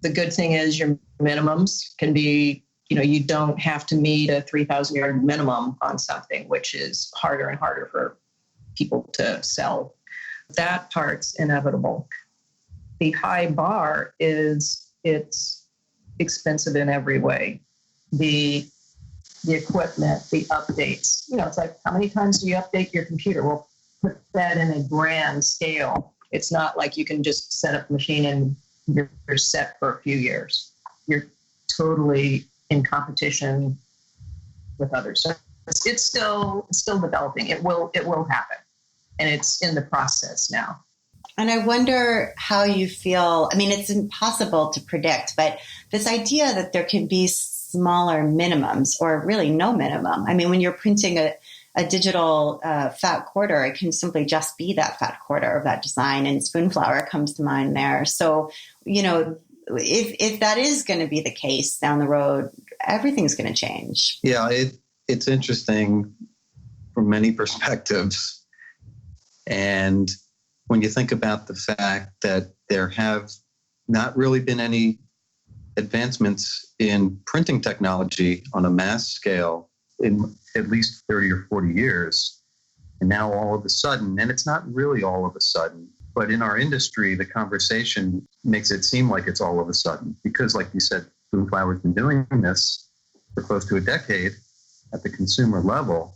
The good thing is your minimums can be, you don't have to meet a 3,000 yard minimum on something, which is harder and harder for people to sell. That part's inevitable. The high bar is it's expensive in every way. The equipment, the updates, it's like, how many times do you update your computer? Well, put that in a grand scale. It's not like you can just set up a machine and you're set for a few years. You're totally in competition with others. So it's still developing. It will happen, and it's in the process now. And I wonder how you feel. I mean, it's impossible to predict, but this idea that there can be smaller minimums or really no minimum. I mean, when you're printing a digital fat quarter, it can simply just be that fat quarter of that design, and Spoonflower comes to mind there. So, if that is going to be the case down the road, everything's going to change. Yeah, it's interesting from many perspectives. And when you think about the fact that there have not really been any advancements in printing technology on a mass scale in at least 30 or 40 years, And now all of a sudden, and it's not really all of a sudden, but in our industry, the conversation makes it seem like it's all of a sudden. Because like you said, Food and Flower's been doing this for close to a decade at the consumer level.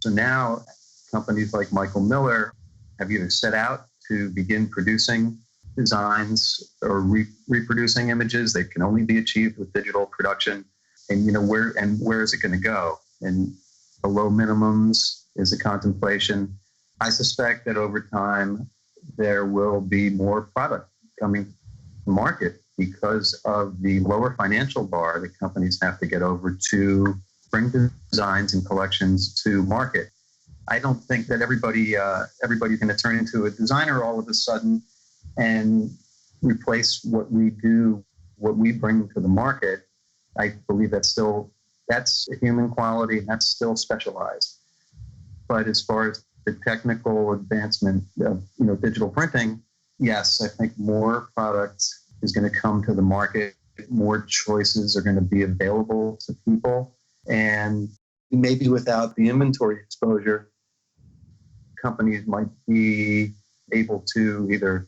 So now companies like Michael Miller have either set out to begin producing designs or reproducing images. They can only be achieved with digital production. And where is it going to go? And below minimums is a contemplation. I suspect that over time there will be more product coming to market because of the lower financial bar that companies have to get over to bring designs and collections to market. I don't think that everybody's going to turn into a designer all of a sudden and replace what we do, what we bring to the market. I believe that's a human quality, and that's still specialized. But as far as the technical advancement of digital printing, yes, I think more product is going to come to the market. More choices are going to be available to people, and maybe without the inventory exposure, companies might be able to either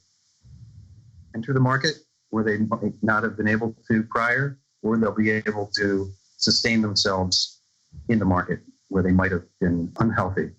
enter the market where they might not have been able to prior, or they'll be able to sustain themselves in the market where they might have been unhealthy.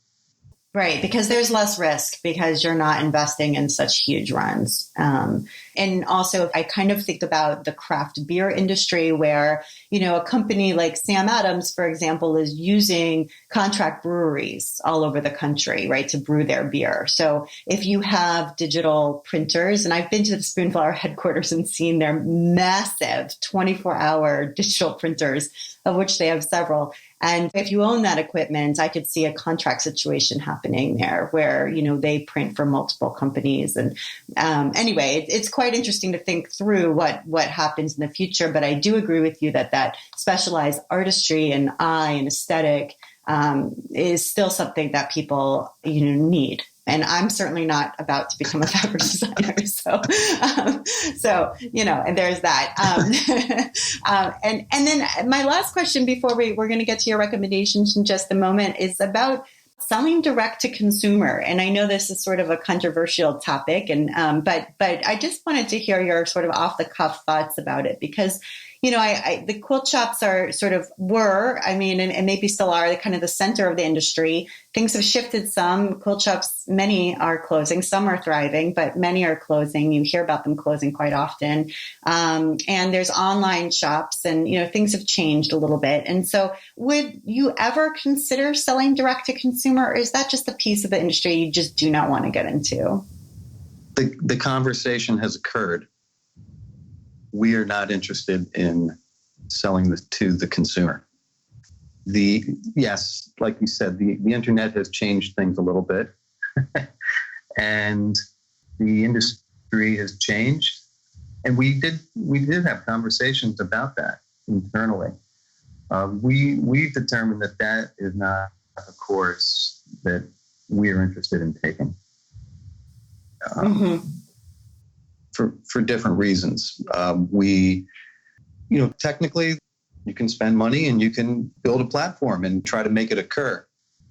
Right, because there's less risk because you're not investing in such huge runs. And also, I kind of think about the craft beer industry where, a company like Sam Adams, for example, is using contract breweries all over the country, right, to brew their beer. So if you have digital printers, and I've been to the Spoonflower headquarters and seen their massive 24-hour digital printers, of which they have several. And if you own that equipment, I could see a contract situation happening there where, they print for multiple companies. And anyway, it's quite interesting to think through what happens in the future. But I do agree with you that specialized artistry and eye and aesthetic is still something that people, need. And I'm certainly not about to become a fabric designer. So, and there's that. And then my last question before we're going to get to your recommendations in just a moment is about selling direct to consumer. And I know this is sort of a controversial topic, but I just wanted to hear your sort of off the cuff thoughts about it because the quilt shops and maybe still are kind of the center of the industry. Things have shifted some. Quilt shops, many are closing, some are thriving, but many are closing. You hear about them closing quite often. And there's online shops and, things have changed a little bit. And so would you ever consider selling direct to consumer, or is that just a piece of the industry you just do not want to get into? The conversation has occurred. We are not interested in selling this to the consumer. Yes, like you said, the internet has changed things a little bit, and the industry has changed. And we did have conversations about that internally. We've determined that is not a course that we are interested in taking. For different reasons. Technically, you can spend money and you can build a platform and try to make it occur.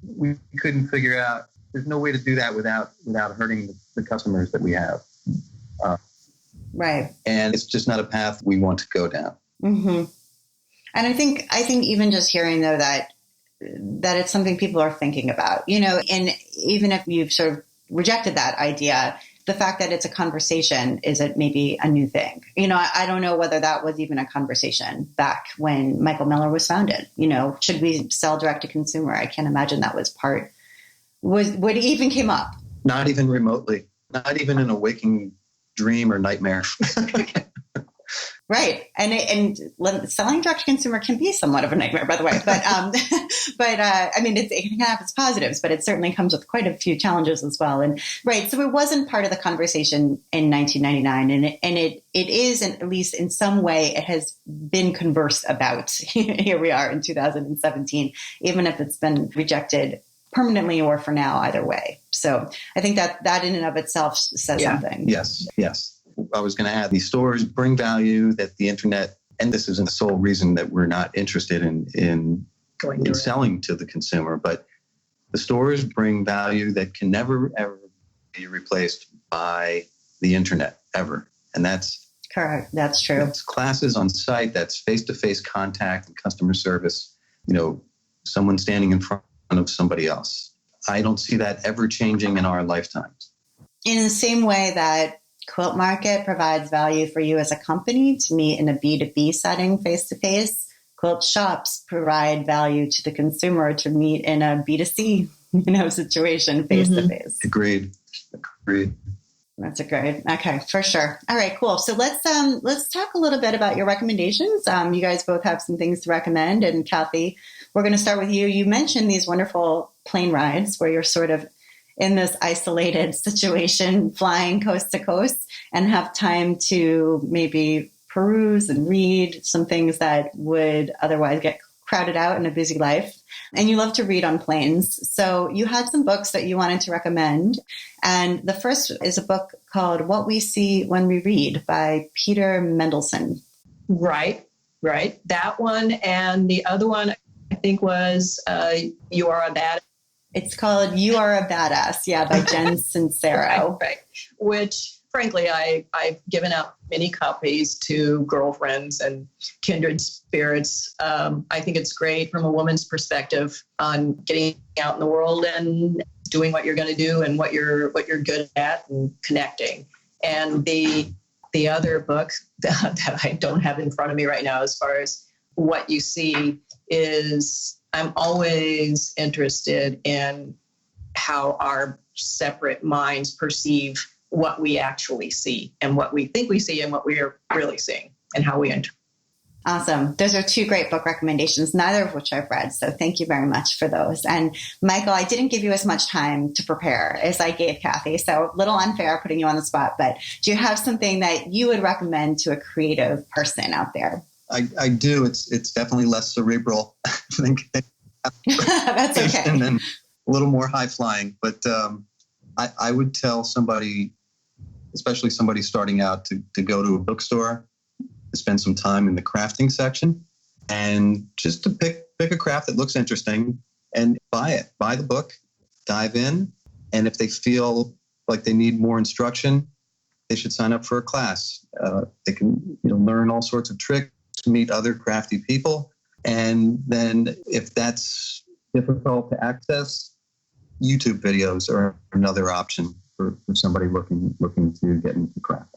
We couldn't figure out, there's no way to do that without hurting the customers that we have. Right. And it's just not a path we want to go down. Mm-hmm. And I think even just hearing, though, that it's something people are thinking about, and even if you've sort of rejected that idea, the fact that it's a conversation is maybe a new thing. I don't know whether that was even a conversation back when Michael Miller was founded. Should we sell direct to consumer? I can't imagine that was what even came up. Not even remotely, not even in a waking dream or nightmare. Right. And selling direct to consumer can be somewhat of a nightmare, by the way. But it can have its positives, but it certainly comes with quite a few challenges as well. And right. So it wasn't part of the conversation in 1999. And it is, at least in some way, it has been conversed about. Here we are in 2017, even if it's been rejected permanently or for now, either way. So I think that in and of itself says something. Yes. I was going to add, these stores bring value that the internet, and this isn't the sole reason that we're not interested in selling to the consumer, but The stores bring value that can never, ever be replaced by the internet, ever. And that's Correct. That's true. It's classes on site. That's face-to-face contact and customer service. Someone standing in front of somebody else. I don't see that ever changing in our lifetimes. In the same way that Quilt Market provides value for you as a company to meet in a B2B setting face-to-face, quilt shops provide value to the consumer to meet in a B2C, situation face-to-face. Agreed. That's great. Okay, for sure. All right, cool. So let's talk a little bit about your recommendations. You guys both have some things to recommend. And Kathy, we're going to start with you. You mentioned these wonderful plane rides where you're sort of in this isolated situation, flying coast to coast, and have time to maybe peruse and read some things that would otherwise get crowded out in a busy life. And you love to read on planes. So you had some books that you wanted to recommend. And the first is a book called What We See When We Read by Peter Mendelsohn. Right. That one. And the other one, I think, was You Are a Badass. It's called You Are a Badass, by Jen Sincero. Right. Which, frankly, I've given out many copies to girlfriends and kindred spirits. I think it's great from a woman's perspective on getting out in the world and doing what you're going to do and what you're good at and connecting. And the other book that I don't have in front of me right now, as far as What You See, is I'm always interested in how our separate minds perceive what we actually see and what we think we see and what we are really seeing and how we interpret. Awesome. Those are two great book recommendations, neither of which I've read. So thank you very much for those. And Michael, I didn't give you as much time to prepare as I gave Kathy. So a little unfair putting you on the spot, but do you have something that you would recommend to a creative person out there? I do. It's definitely less cerebral than That's okay. And then a little more high flying. But I would tell somebody, especially somebody starting out, to go to a bookstore, to spend some time in the crafting section, and just to pick a craft that looks interesting and buy it. Buy the book, dive in, and if they feel like they need more instruction, they should sign up for a class. They can learn all sorts of tricks, meet other crafty people, and then if that's difficult to access, YouTube videos are another option for somebody looking to get into craft.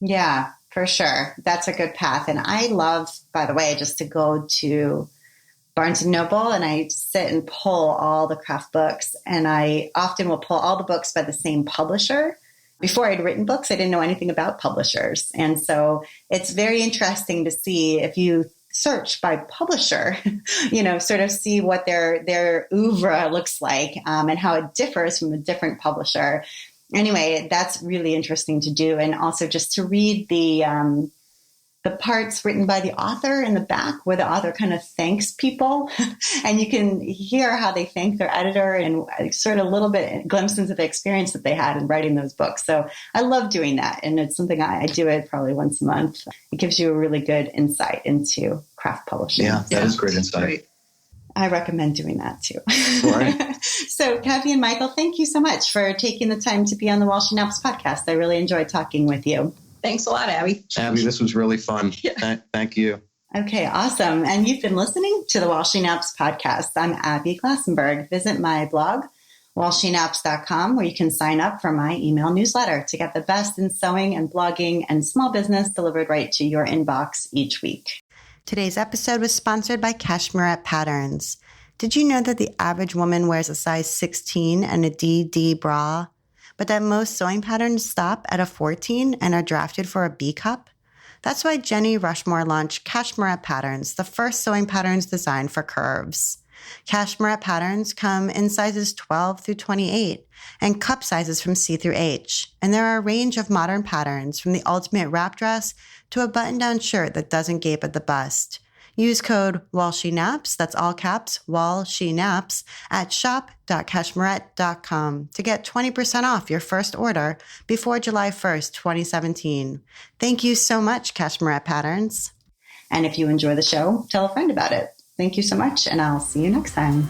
Yeah, for sure. That's a good path. And I love, by the way, just to go to Barnes & Noble and I sit and pull all the craft books. And I often will pull all the books by the same publisher. Before I'd written books, I didn't know anything about publishers. And so it's very interesting to see if you search by publisher, sort of see what their oeuvre looks like and how it differs from a different publisher. Anyway, that's really interesting to do. And also just to read the parts written by the author in the back where the author kind of thanks people and you can hear how they thank their editor and sort of a little bit glimpse into the experience that they had in writing those books. So I love doing that. And it's something I do it probably once a month. It gives you a really good insight into craft publishing. Yeah, that is great insight. Great. I recommend doing that too. All right. So Kathy and Michael, thank you so much for taking the time to be on the While She Naps podcast. I really enjoyed talking with you. Thanks a lot, Abby. Abby, this was really fun. Yeah. Thank you. Okay, awesome. And you've been listening to the While She Naps podcast. I'm Abby Glassenberg. Visit my blog, whileshenaps.com, where you can sign up for my email newsletter to get the best in sewing and blogging and small business delivered right to your inbox each week. Today's episode was sponsored by Cashmerette Patterns. Did you know that the average woman wears a size 16 and a DD bra, but that most sewing patterns stop at a 14 and are drafted for a B cup? That's why Jenny Rushmore launched Cashmerette Patterns, the first sewing patterns designed for curves. Cashmerette patterns come in sizes 12 through 28 and cup sizes from C through H. And there are a range of modern patterns from the ultimate wrap dress to a button-down shirt that doesn't gape at the bust. Use code WHILESHENAPS, that's all caps, WHILESHENAPS, at shop.cashmerette.com to get 20% off your first order before July 1st, 2017. Thank you so much, Cashmerette Patterns. And if you enjoy the show, tell a friend about it. Thank you so much, and I'll see you next time.